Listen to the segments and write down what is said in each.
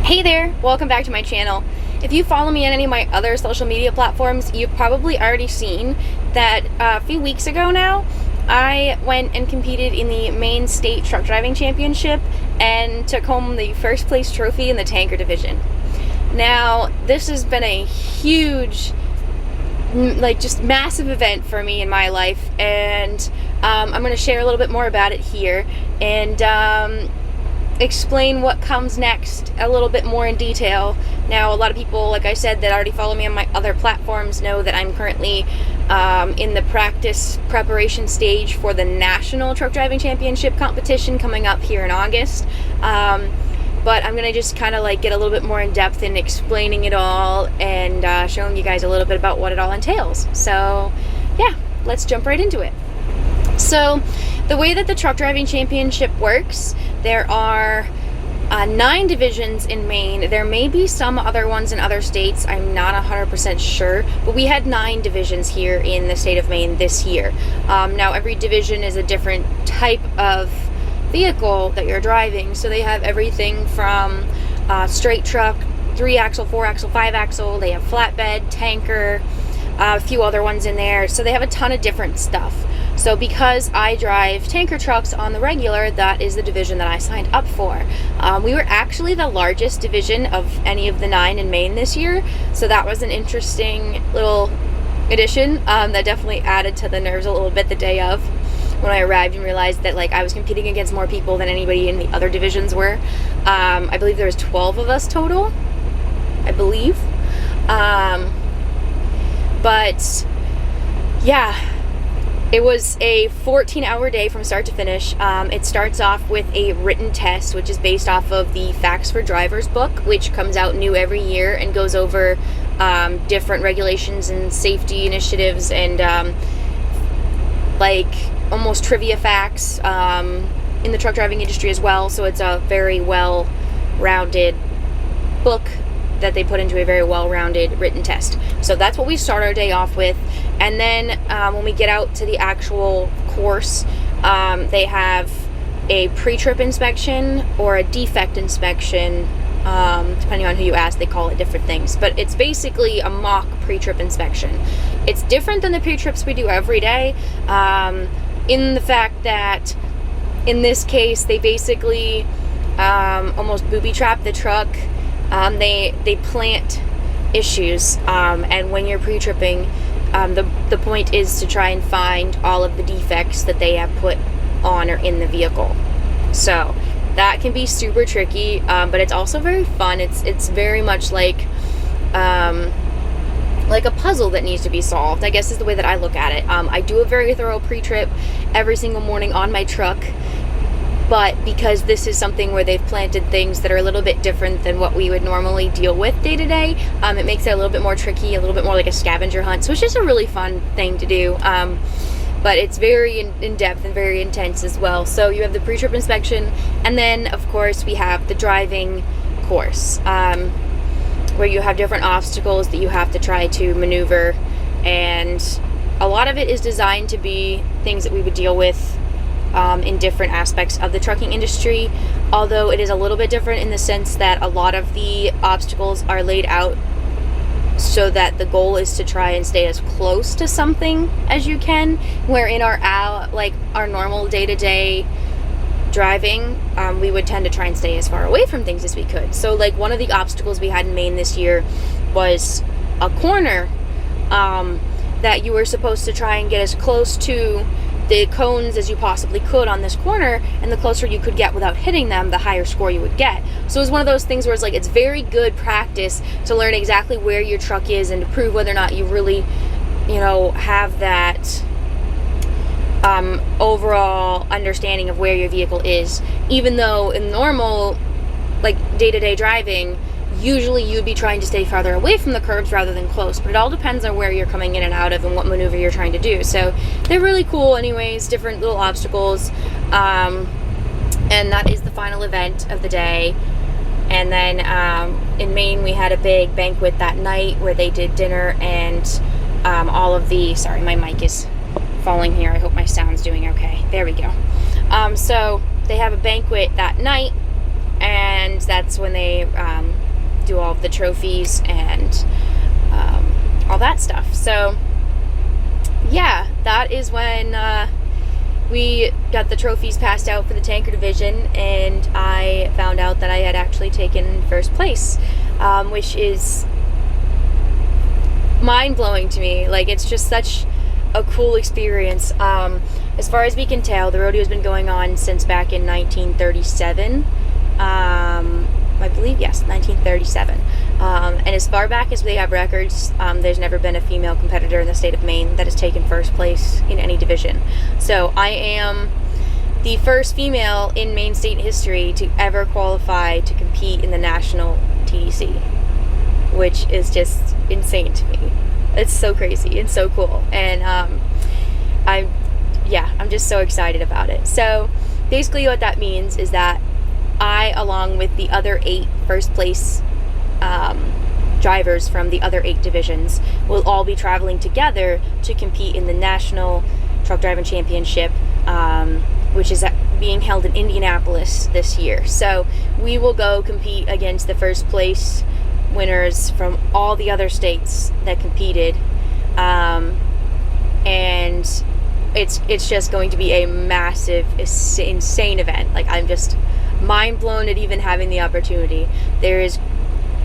Hey there, welcome back to my channel. If you follow me on any of my other social media platforms, you've probably already seen that a few weeks ago now, I went and competed in the Maine State Truck Driving Championship and took home the first place trophy in the tanker division. Now, this has been a huge, just massive event for me in my life, and I'm going to share a little bit more about it here and explain what comes next a little bit more in detail. Now, a lot of people, like I said, that already follow me on my other platforms know that I'm currently in the practice preparation stage for the National Truck Driving Championship competition coming up here in August. But I'm gonna just kind of get a little bit more in depth in explaining it all and showing you guys a little bit about what it all entails. So yeah, let's jump right into it. So the way that the Truck Driving Championship works, there are 9 divisions in Maine. There may be some other ones in other states. I'm not 100% sure, but we had 9 divisions here in the state of Maine this year. Now every division is a different type of vehicle that you're driving. So they have everything from straight truck, 3-axle, 4-axle, 5-axle. They have flatbed, tanker, a few other ones in there. So they have a ton of different stuff. So because I drive tanker trucks on the regular, that is the division that I signed up for. We were actually the largest division of any of the 9 in Maine this year. So that was an interesting little addition that definitely added to the nerves a little bit the day of, when I arrived and realized that I was competing against more people than anybody in the other divisions were. I believe there was 12 of us total, I believe. But yeah, it was a 14-hour day from start to finish. It starts off with a written test, which is based off of the Facts for Drivers book, which comes out new every year and goes over different regulations and safety initiatives and almost trivia facts in the truck driving industry as well. So it's a very well-rounded book that they put into a very well-rounded written test. So that's what we start our day off with. And then when we get out to the actual course, they have a pre-trip inspection or a defect inspection. Depending on who you ask, they call it different things. But it's basically a mock pre-trip inspection. It's different than the pre-trips we do every day in the fact that in this case, they basically almost booby-trap the truck. They plant issues, and when you're pre-tripping, the point is to try and find all of the defects that they have put on or in the vehicle. So that can be super tricky, but it's also very fun. It's very much like a puzzle that needs to be solved, I guess is the way that I look at it. I do a very thorough pre-trip every single morning on my truck. But because this is something where they've planted things that are a little bit different than what we would normally deal with day to day, it makes it a little bit more tricky, a little bit more like a scavenger hunt. So it's just a really fun thing to do. But it's very in-depth and very intense as well. So you have the pre-trip inspection, and then of course we have the driving course, where you have different obstacles that you have to try to maneuver. And a lot of it is designed to be things that we would deal with in different aspects of the trucking industry, although it is a little bit different in the sense that a lot of the obstacles are laid out so that the goal is to try and stay as close to something as you can, where in our normal day-to-day driving, we would tend to try and stay as far away from things as we could. So one of the obstacles we had in Maine this year was a corner that you were supposed to try and get as close to the cones as you possibly could on this corner, and the closer you could get without hitting them, the higher score you would get. So it was one of those things where it's very good practice to learn exactly where your truck is and to prove whether or not you really, have that overall understanding of where your vehicle is. Even though in normal, day-to-day driving, usually you'd be trying to stay farther away from the curbs rather than close, but it all depends on where you're coming in and out of and what maneuver you're trying to do. So they're really cool anyways, different little obstacles, and that is the final event of the day. And then in Maine we had a big banquet that night where they did dinner and all of the, sorry, my mic is falling here, I hope my sound's doing okay, there we go. So they have a banquet that night, and that's when they do all of the trophies and all that stuff. So yeah, that is when we got the trophies passed out for the tanker division, and I found out that I had actually taken first place, which is mind-blowing to me. Like, it's just such a cool experience. As far as we can tell, the rodeo's been going on since back in 1937. I believe, yes, 1937. And as far back as we have records, there's never been a female competitor in the state of Maine that has taken first place in any division. So I am the first female in Maine state history to ever qualify to compete in the national TDC, which is just insane to me. It's so crazy and so cool. And I'm just so excited about it. So basically what that means is that I, along with the other 8 first place drivers from the other 8 divisions, will all be traveling together to compete in the National Truck Driving Championship, which is being held in Indianapolis this year. So we will go compete against the first place winners from all the other states that competed, and it's just going to be a massive, insane event. Like, I'm just mind blown at even having the opportunity. There is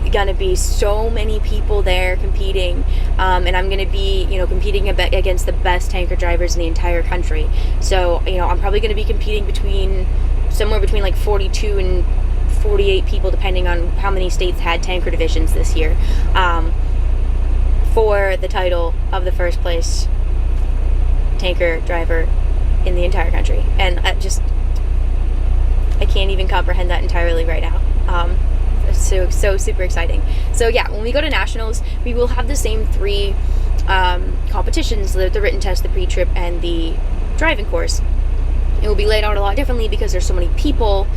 gonna be so many people there competing, and I'm gonna be, competing against the best tanker drivers in the entire country. So, I'm probably gonna be competing somewhere between like 42 and 48 people, depending on how many states had tanker divisions this year, for the title of the first place tanker driver in the entire country. And I can't even comprehend that entirely right now. So super exciting. So yeah, when we go to nationals, we will have the same 3 competitions: the written test, the pre-trip, and the driving course. It will be laid out a lot differently because there's so many people.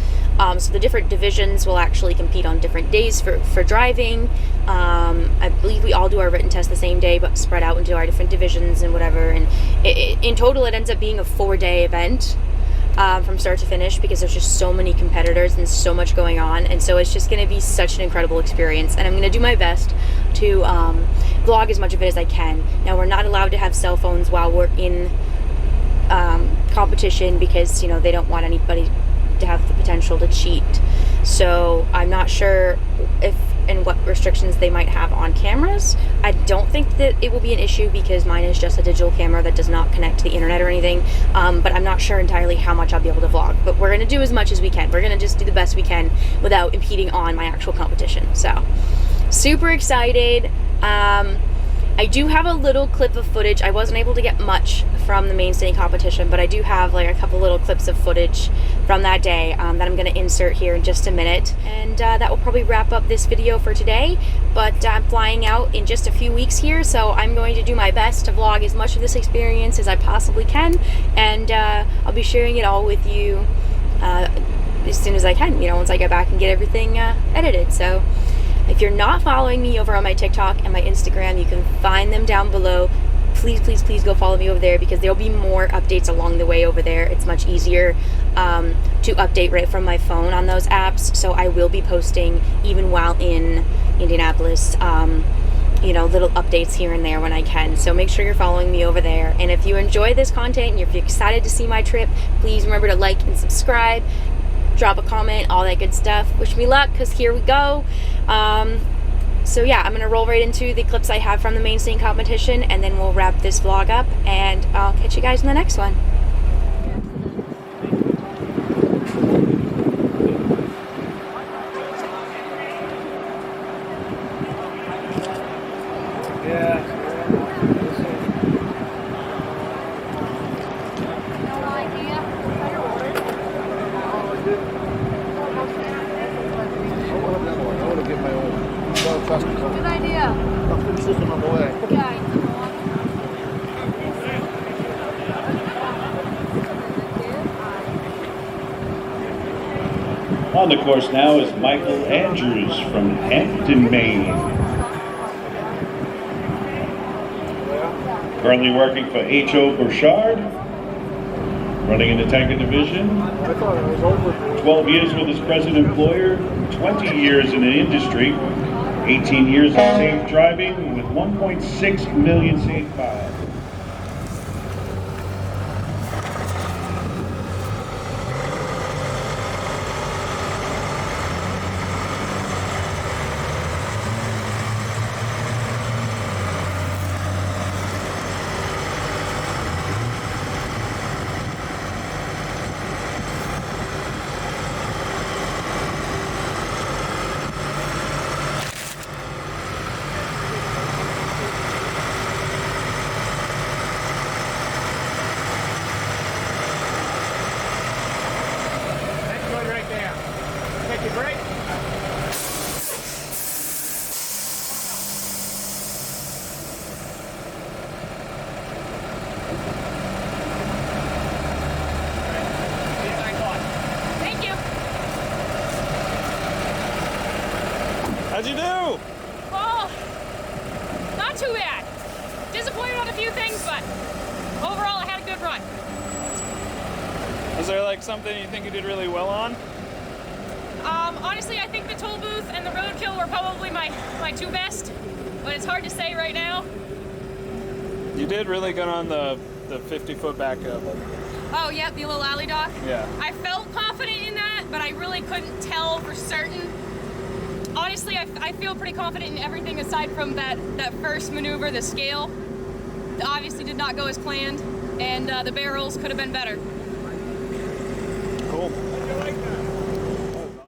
So the different divisions will actually compete on different days for driving. I believe we all do our written test the same day, but spread out into our different divisions and whatever. And in total, it ends up being a 4-day event, from start to finish, because there's just so many competitors and so much going on. And so it's just going to be such an incredible experience. And I'm going to do my best to vlog as much of it as I can. Now, we're not allowed to have cell phones while we're in competition, because they don't want anybody to have the potential to cheat. So I'm not sure if and what restrictions they might have on cameras. I don't think that it will be an issue, because mine is just a digital camera that does not connect to the internet or anything. But I'm not sure entirely how much I'll be able to vlog. But we're going to do as much as we can. We're going to just do the best we can without impeding on my actual competition. So super excited. I do have a little clip of footage. I wasn't able to get much from the Maine State competition, but I do have like a couple little clips of footage from that day that I'm going to insert here in just a minute. And that will probably wrap up this video for today. But I'm flying out in just a few weeks here, so I'm going to do my best to vlog as much of this experience as I possibly can. And I'll be sharing it all with you as soon as I can, once I get back and get everything edited. So if you're not following me over on my TikTok and my Instagram, you can find them down below. Please, please, please go follow me over there, because there'll be more updates along the way over there. It's much easier to update right from my phone on those apps. So I will be posting, even while in Indianapolis, little updates here and there when I can. So make sure you're following me over there. And if you enjoy this content and you're excited to see my trip, please remember to like and subscribe. Drop a comment, all that good stuff. Wish me luck, because here we go. So yeah, I'm going to roll right into the clips I have from the Maine State competition, and then we'll wrap this vlog up, and I'll catch you guys in the next one. Good idea. I'll finish this one on the way. On the course now is Michael Andrews from Hampton, Maine. Currently working for H.O. Burchard, running in the tanker division. 12 years with his present employer, 20 years in the industry. 18 years of safe driving with 1.6 million saved miles. That's good right there. Take your break. Thank you. How'd you do? Well, not too bad. Disappointed on a few things, but overall I had a good run. Was there like something you think you did really well on? Honestly, I think the toll booth and the roadkill were probably my two best, but it's hard to say right now. You did really good on the 50-foot back up. Oh, yeah, the little alley dock. Yeah. I felt confident in that, but I really couldn't tell for certain. Honestly, I feel pretty confident in everything aside from that first maneuver, the scale. It obviously did not go as planned, and the barrels could have been better. Cool. How'd you like that?